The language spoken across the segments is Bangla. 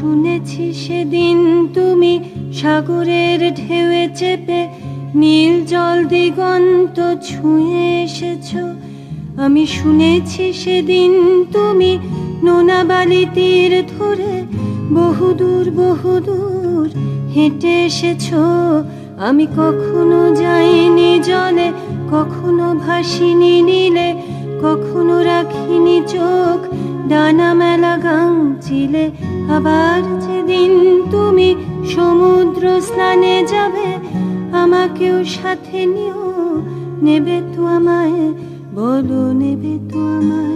শুনেছি সেদিন তুমি সাগরের ঢেউয়ে চেপে নীল জল দিগন্ত ছুঁয়ে এসেছো। আমি শুনেছি সেদিন তুমি নোনা বালি তীর ধরে বহুদূর বহুদূর হেঁটে এসেছো। আমি কখনো যাইনি জলে, কখনো ভাসিনি নীলে, কখনো রাখিনি চোখ ডানা মেলা গাংচিলে। আবার যেদিন তুমি সমুদ্র স্নানে যাবে, আমাকেও সাথে নিও, নেবে তো আমায়, বলো নেবে তো আমায়।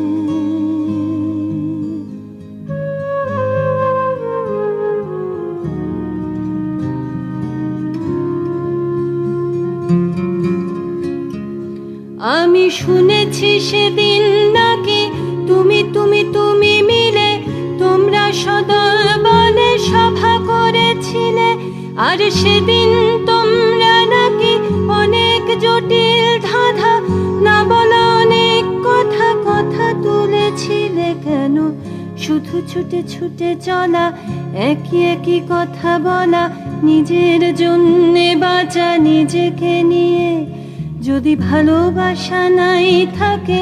আমি শুনেছি সেদিন নাকি তুমি তুমি তুমি মিলে তোমরা সদল বলে সভা করেছিলে। আর সেদিন তোমরা নাকি অনেক জটিল ধাঁধা না বলা অনেক কথা কথা তুলেছিলে। কেন শুধু ছুটে ছুটে চলা, একই একই কথা বলা, নিজের জন্যে বাঁচা নিজেকে নিয়ে। যদি ভালোবাসা নাই থাকে,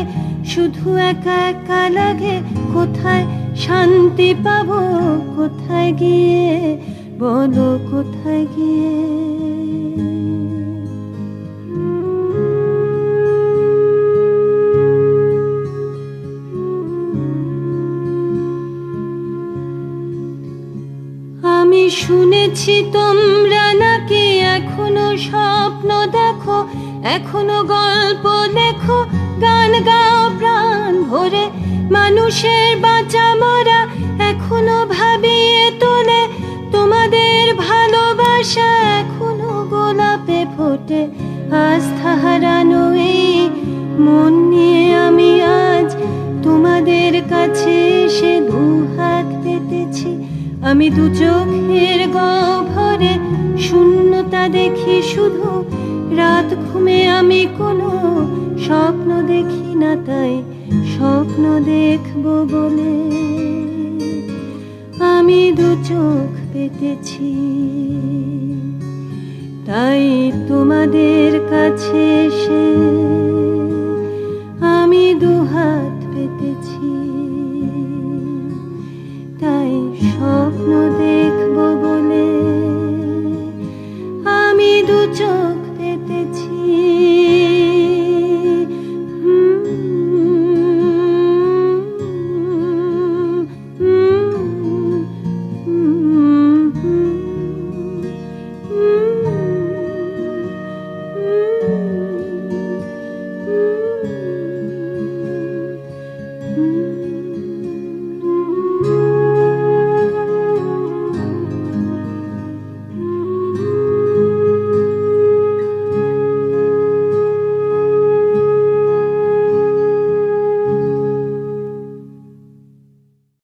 শুধু একা একা লাগে, কোথায় শান্তি পাবো, কোথায় গিয়ে, বলো কোথায় গিয়ে। আমি শুনেছি তোমরা নাকি এখনো স্বপ্ন দেখো, এখনো গল্প লেখো, গান গাও প্রাণ ভরে, মানুষের বাঁচা মরা এখনো ভাবিয়ে তোলে। তোমাদের ভালোবাসা এখনো গোলাপে ফোটে। আস্থা হারানো এই মন নিয়ে আমি আজ তোমাদের কাছে এসে দুহাত পেতেছি। আমি দু চোখের গহ্বরে শূন্যতা দেখি শুধু, রাত ঘুমে আমি কোনো স্বপ্ন দেখি না, তাই স্বপ্ন দেখবো বলে আমি দু চোখ পেতেছি। তাই তোমাদের কাছে এসে